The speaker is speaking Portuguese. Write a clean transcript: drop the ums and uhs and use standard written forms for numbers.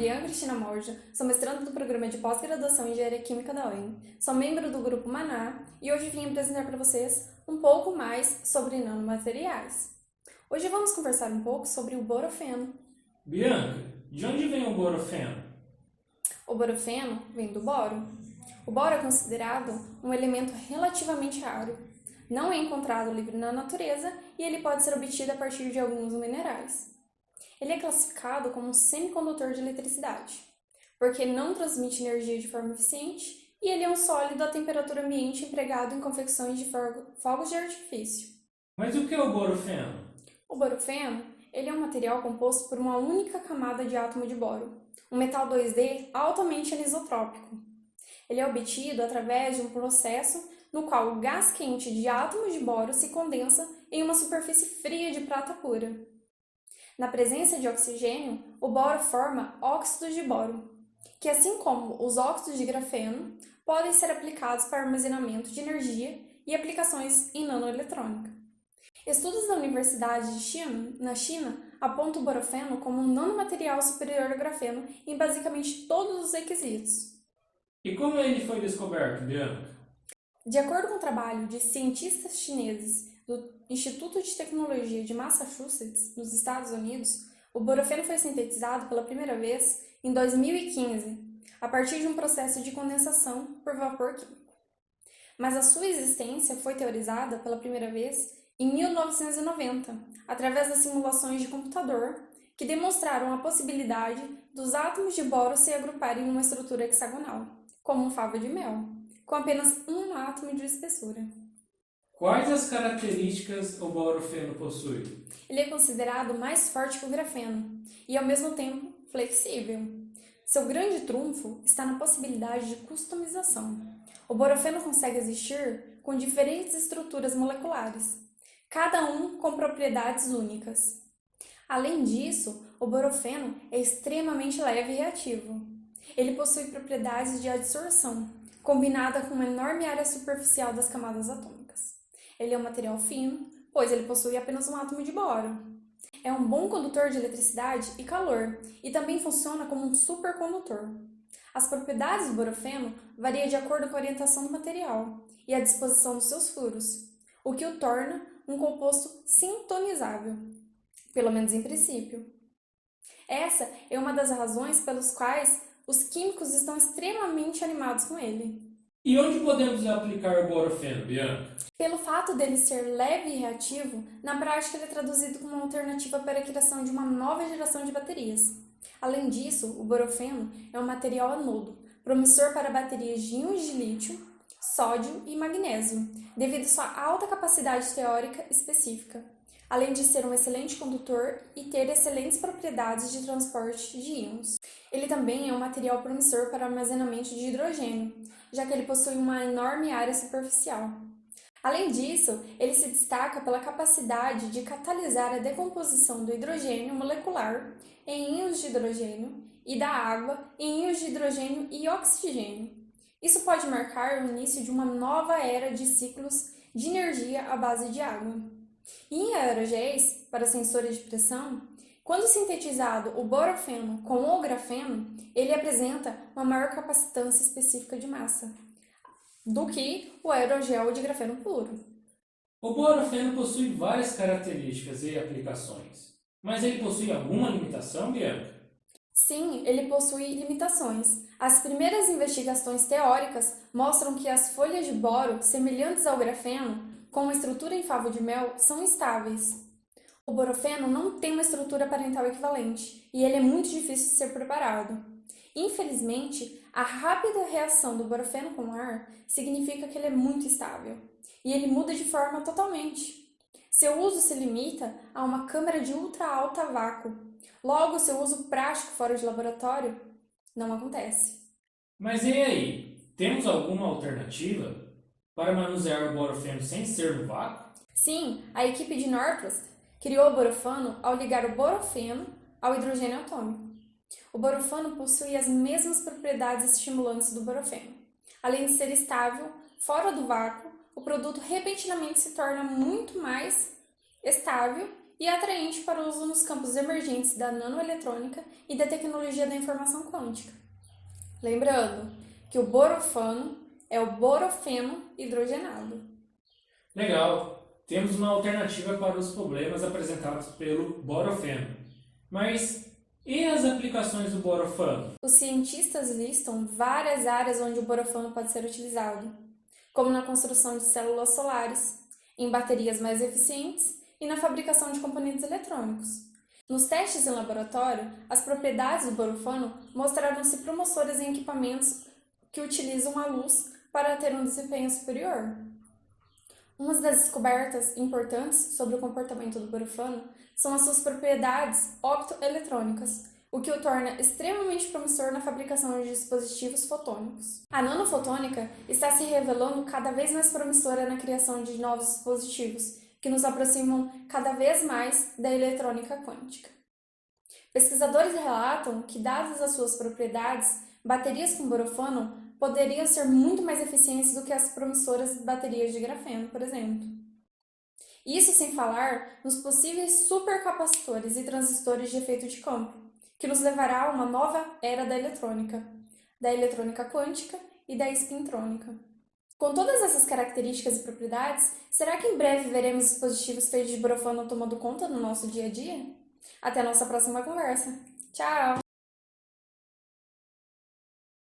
Bianca Cristina Morja, sou mestranda do programa de pós-graduação em Engenharia Química da UEM, sou membro do Grupo Maná e hoje vim apresentar para vocês um pouco mais sobre nanomateriais. Hoje vamos conversar um pouco sobre o borofeno. Bianca, de onde vem o borofeno? O borofeno vem do boro. O boro é considerado um elemento relativamente raro. Não é encontrado livre na natureza e ele pode ser obtido a partir de alguns minerais. Ele é classificado como um semicondutor de eletricidade, porque não transmite energia de forma eficiente e ele é um sólido à temperatura ambiente empregado em confecções de fogos de artifício. Mas o que é o borofeno? O borofeno ele é um material composto por uma única camada de átomo de boro, um metal 2D altamente anisotrópico. Ele é obtido através de um processo no qual o gás quente de átomos de boro se condensa em uma superfície fria de prata pura. Na presença de oxigênio, o boro forma óxidos de boro, que assim como os óxidos de grafeno, podem ser aplicados para armazenamento de energia e aplicações em nanoeletrônica. Estudos da Universidade de Xi'an, na China, apontam o borofeno como um nanomaterial superior ao grafeno em basicamente todos os requisitos. E como ele foi descoberto, Bianca? De acordo com o trabalho de cientistas chineses do Instituto de Tecnologia de Massachusetts, nos Estados Unidos, o borofeno foi sintetizado pela primeira vez em 2015, a partir de um processo de condensação por vapor químico. Mas a sua existência foi teorizada pela primeira vez em 1990, através das simulações de computador, que demonstraram a possibilidade dos átomos de boro se agruparem em uma estrutura hexagonal, como um favo de mel, com apenas um átomo de espessura. Quais as características o borofeno possui? Ele é considerado mais forte que o grafeno e, ao mesmo tempo, flexível. Seu grande trunfo está na possibilidade de customização. O borofeno consegue existir com diferentes estruturas moleculares, cada um com propriedades únicas. Além disso, o borofeno é extremamente leve e reativo. Ele possui propriedades de adsorção, combinada com uma enorme área superficial das camadas atômicas. Ele é um material fino, pois ele possui apenas um átomo de boro. É um bom condutor de eletricidade e calor, e também funciona como um supercondutor. As propriedades do borofeno variam de acordo com a orientação do material e a disposição dos seus furos, o que o torna um composto sintonizável, pelo menos em princípio. Essa é uma das razões pelas quais os químicos estão extremamente animados com ele. E onde podemos aplicar o borofeno, Bianca? Pelo fato dele ser leve e reativo, na prática ele é traduzido como uma alternativa para a criação de uma nova geração de baterias. Além disso, o borofeno é um material anodo, promissor para baterias de íons de lítio, sódio e magnésio, devido à sua alta capacidade teórica específica, além de ser um excelente condutor e ter excelentes propriedades de transporte de íons. Ele também é um material promissor para armazenamento de hidrogênio, já que ele possui uma enorme área superficial. Além disso, ele se destaca pela capacidade de catalisar a decomposição do hidrogênio molecular em íons de hidrogênio e da água em íons de hidrogênio e oxigênio. Isso pode marcar o início de uma nova era de ciclos de energia à base de água. E em aerogéis, para sensores de pressão, quando sintetizado o borofeno com o grafeno, ele apresenta uma maior capacitância específica de massa do que o aerogel de grafeno puro. O borofeno possui várias características e aplicações, mas ele possui alguma limitação, Bianca? Sim, ele possui limitações. As primeiras investigações teóricas mostram que as folhas de boro, semelhantes ao grafeno, com uma estrutura em favo de mel, são instáveis. O borofeno não tem uma estrutura parental equivalente e ele é muito difícil de ser preparado. Infelizmente, a rápida reação do borofeno com o ar significa que ele é muito estável e ele muda de forma totalmente. Seu uso se limita a uma câmara de ultra alta vácuo. Logo, seu uso prático fora de laboratório não acontece. Mas e aí? Temos alguma alternativa para manusear o borofeno sem ser no vácuo? Sim, a equipe de Northwest criou o borofano ao ligar o borofeno ao hidrogênio atômico. O borofano possui as mesmas propriedades estimulantes do borofeno. Além de ser estável, fora do vácuo, o produto repentinamente se torna muito mais estável e atraente para o uso nos campos emergentes da nanoeletrônica e da tecnologia da informação quântica. Lembrando que o borofano é o borofeno hidrogenado. Legal! Temos uma alternativa para os problemas apresentados pelo borofeno. Mas e as aplicações do borofano? Os cientistas listam várias áreas onde o borofano pode ser utilizado, como na construção de células solares, em baterias mais eficientes e na fabricação de componentes eletrônicos. Nos testes em laboratório, as propriedades do borofano mostraram-se promissoras em equipamentos que utilizam a luz para ter um desempenho superior. Uma das descobertas importantes sobre o comportamento do borofano são as suas propriedades optoeletrônicas, o que o torna extremamente promissor na fabricação de dispositivos fotônicos. A nanofotônica está se revelando cada vez mais promissora na criação de novos dispositivos, que nos aproximam cada vez mais da eletrônica quântica. Pesquisadores relatam que, dadas as suas propriedades, baterias com borofano poderiam ser muito mais eficientes do que as promissoras baterias de grafeno, por exemplo. Isso sem falar nos possíveis supercapacitores e transistores de efeito de campo, que nos levará a uma nova era da eletrônica quântica e da espintrônica. Com todas essas características e propriedades, será que em breve veremos dispositivos feitos de borofano tomando conta no nosso dia a dia? Até a nossa próxima conversa. Tchau!